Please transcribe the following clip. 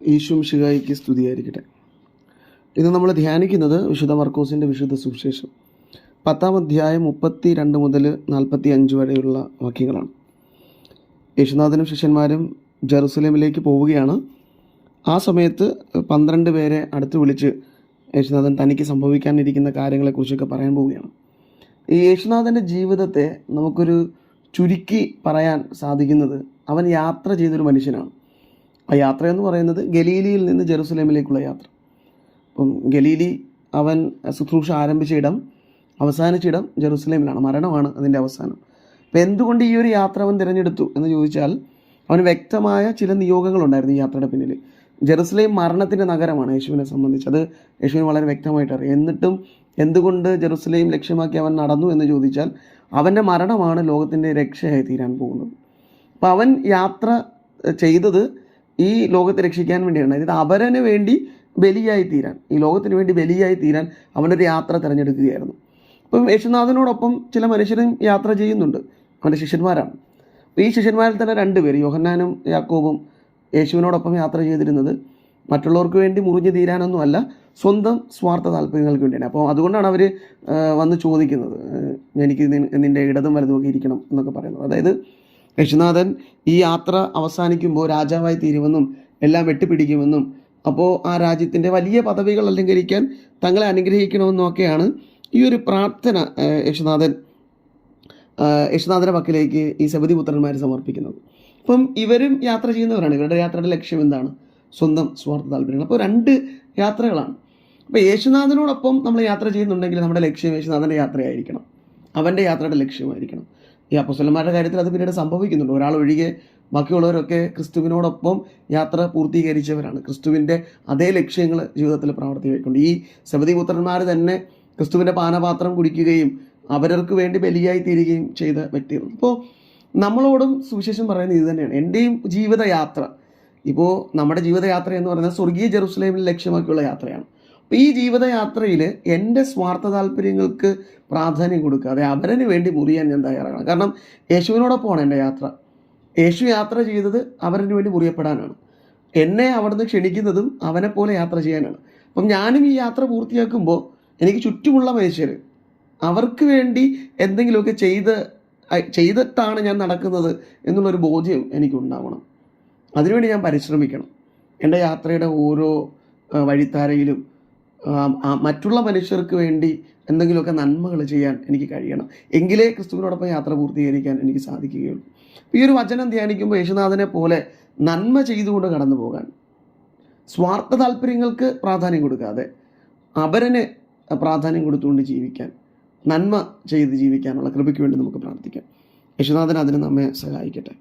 ഈശോ മിശിഹായിക്ക് സ്തുതിയായിരിക്കട്ടെ. ഇന്ന് നമ്മൾ ധ്യാനിക്കുന്നത് വിശുദ്ധ മർക്കോസിൻ്റെ വിശുദ്ധ സുവിശേഷം 10-ാം അധ്യായം 32 മുതൽ 45 വരെയുള്ള വാക്യങ്ങളാണ്. യേശുനാഥനും ശിഷ്യന്മാരും ജെറുസലേമിലേക്ക് പോവുകയാണ്. ആ സമയത്ത് 12 പേരെ അടുത്ത് വിളിച്ച് യേശുനാഥൻ തനിക്ക് സംഭവിക്കാനിരിക്കുന്ന കാര്യങ്ങളെക്കുറിച്ചൊക്കെ പറയാൻ പോവുകയാണ്. ഈ യേശുനാഥൻ്റെ ജീവിതത്തെ നമുക്കൊരു ചുരുക്കി പറയാൻ സാധിക്കുന്നത് അവൻ യാത്ര ചെയ്തൊരു മനുഷ്യനാണ്. ആ യാത്ര എന്ന് പറയുന്നത് ഗലീലിയിൽ നിന്ന് ജെറുസലേമിലേക്കുള്ള യാത്ര. അപ്പം ഗലീലി അവൻ ശുശ്രൂഷ ആരംഭിച്ച ഇടം, അവസാനിച്ച ഇടം ജെറുസലേമിലാണ്. മരണമാണ് അതിൻ്റെ അവസാനം. അപ്പോൾ എന്തുകൊണ്ട് ഈ ഒരു യാത്ര അവൻ തിരഞ്ഞെടുത്തു എന്ന് ചോദിച്ചാൽ അവന് വ്യക്തമായ ചില നിയോഗങ്ങളുണ്ടായിരുന്നു ഈ യാത്രയുടെ പിന്നിൽ. ജെറുസലേം മരണത്തിൻ്റെ നഗരമാണ് യേശുവിനെ സംബന്ധിച്ച്. അത് യേശുവിന് വളരെ വ്യക്തമായിട്ട് അറിയാം. എന്നിട്ടും എന്തുകൊണ്ട് ജെറുസലേം ലക്ഷ്യമാക്കി അവൻ നടന്നു എന്ന് ചോദിച്ചാൽ അവൻ്റെ മരണമാണ് ലോകത്തിൻ്റെ രക്ഷയായി തീരാൻ പോകുന്നത്. അപ്പോൾ അവൻ യാത്ര ചെയ്തത് ഈ ലോകത്തെ രക്ഷിക്കാൻ വേണ്ടിയാണ്. അതായത് അവരന് വേണ്ടി ബലിയായി തീരാൻ, ഈ ലോകത്തിന് വേണ്ടി ബലിയായി തീരാൻ അവനൊരു യാത്ര തിരഞ്ഞെടുക്കുകയായിരുന്നു. അപ്പം യേശുനാഥനോടൊപ്പം ചില മനുഷ്യരും യാത്ര ചെയ്യുന്നുണ്ട്, അവൻ്റെ ശിഷ്യന്മാരാണ്. അപ്പോൾ ഈ ശിഷ്യന്മാരിൽ തന്നെ 2 പേര്, യോഹന്നാനും യാക്കോബും, യേശുവിനോടൊപ്പം യാത്ര ചെയ്തിരുന്നത് മറ്റുള്ളവർക്ക് വേണ്ടി മുറിഞ്ഞു തീരാനൊന്നുമല്ല, സ്വന്തം സ്വാർത്ഥ താല്പര്യങ്ങൾക്ക് വേണ്ടിയാണ്. അപ്പോൾ അതുകൊണ്ടാണ് അവർ വന്ന് ചോദിക്കുന്നത്, എനിക്ക് നിൻ്റെ ഇടതും വലതുമൊക്കെ ഇരിക്കണം എന്നൊക്കെ പറയുന്നത്. അതായത് യേശുനാഥൻ ഈ യാത്ര അവസാനിക്കുമ്പോൾ രാജാവായി തീരുമെന്നും എല്ലാം വെട്ടിപ്പിടിക്കുമെന്നും അപ്പോൾ ആ രാജ്യത്തിൻ്റെ വലിയ പദവികൾ അലങ്കരിക്കാൻ തങ്ങളെ അനുഗ്രഹിക്കണമെന്നും ഒക്കെയാണ് ഈ ഒരു പ്രാർത്ഥന യേശുനാഥൻ്റെ പക്കലേക്ക് ഈ സെബദി പുത്രന്മാർ സമർപ്പിക്കുന്നത്. അപ്പം ഇവരും യാത്ര ചെയ്യുന്നവരാണ്. ഇവരുടെ യാത്രയുടെ ലക്ഷ്യം എന്താണ്? സ്വന്തം സ്വാർത്ഥ താല്പര്യങ്ങൾ. അപ്പോൾ 2 യാത്രകളാണ്. അപ്പോൾ യേശുനാഥനോടൊപ്പം നമ്മൾ യാത്ര ചെയ്യുന്നുണ്ടെങ്കിൽ നമ്മുടെ ലക്ഷ്യം യേശുനാഥൻ്റെ യാത്രയായിരിക്കണം, അവൻ്റെ യാത്രയുടെ ലക്ഷ്യമായിരിക്കണം. ഈ അപ്പോസ്തലന്മാരുടെ കാര്യത്തിൽ അത് പിന്നീട് സംഭവിക്കുന്നുണ്ട്. ഒരാളൊഴികെ ബാക്കിയുള്ളവരൊക്കെ ക്രിസ്തുവിനോടൊപ്പം യാത്ര പൂർത്തീകരിച്ചവരാണ്. ക്രിസ്തുവിൻ്റെ അതേ ലക്ഷ്യങ്ങൾ ജീവിതത്തിൽ പ്രാവർത്തികമായിക്കൊണ്ട് ഈ സെബദി പുത്രന്മാർ തന്നെ ക്രിസ്തുവിൻ്റെ പാനപാത്രം കുടിക്കുകയും അവർക്ക് വേണ്ടി ബലിയായി തീരുകയും ചെയ്ത വ്യക്തികൾ. ഇപ്പോൾ നമ്മളോടും സുവിശേഷം പറയുന്നത് ഇത് തന്നെയാണ്. എൻ്റെയും ജീവിതയാത്ര, ഇപ്പോൾ നമ്മുടെ ജീവിതയാത്ര എന്ന് പറയുന്നത് സ്വർഗീയ ജെറുസലേമിൽ ലക്ഷ്യമാക്കിയുള്ള യാത്രയാണ്. അപ്പോൾ ഈ ജീവിതയാത്രയിൽ എൻ്റെ സ്വാർത്ഥ താല്പര്യങ്ങൾക്ക് പ്രാധാന്യം കൊടുക്കാതെ അവരന് വേണ്ടി മുറിയാൻ ഞാൻ തയ്യാറാകണം. കാരണം യേശുവിനോടൊപ്പമാണ് എൻ്റെ യാത്ര. യേശു യാത്ര ചെയ്തത് അവരന് വേണ്ടി മുറിയപ്പെടാനാണ്. എന്നെ അവിടുന്ന് ക്ഷണിക്കുന്നതും അവനെപ്പോലെ യാത്ര ചെയ്യാനാണ്. അപ്പം ഞാനും ഈ യാത്ര പൂർത്തിയാക്കുമ്പോൾ എനിക്ക് ചുറ്റുമുള്ള മനുഷ്യർ, അവർക്ക് വേണ്ടി എന്തെങ്കിലുമൊക്കെ ചെയ്തിട്ടാണ് ഞാൻ നടക്കുന്നത് എന്നുള്ളൊരു ബോധ്യം എനിക്കുണ്ടാവണം. അതിനുവേണ്ടി ഞാൻ പരിശ്രമിക്കണം. എൻ്റെ യാത്രയുടെ ഓരോ വഴിത്താരയിലും മറ്റുള്ള മനുഷ്യർക്ക് വേണ്ടി എന്തെങ്കിലുമൊക്കെ നന്മകൾ ചെയ്യാൻ എനിക്ക് കഴിയണം. എങ്കിലേ ക്രിസ്തുവിനോടൊപ്പം യാത്ര പൂർത്തീകരിക്കാൻ എനിക്ക് സാധിക്കുകയുള്ളൂ. ഈ ഒരു വചനം ധ്യാനിക്കുമ്പോൾ യേശുനാഥനെ പോലെ നന്മ ചെയ്തുകൊണ്ട് കടന്നു പോകാൻ, സ്വാർത്ഥ താല്പര്യങ്ങൾക്ക് പ്രാധാന്യം കൊടുക്കാതെ അവരന് പ്രാധാന്യം കൊടുത്തുകൊണ്ട് ജീവിക്കാൻ, നന്മ ചെയ്ത് ജീവിക്കാനുള്ള കൃപയ്ക്ക് വേണ്ടി നമുക്ക് പ്രാർത്ഥിക്കാം. യേശുനാഥൻ അതിന് നമ്മെ സഹായിക്കട്ടെ.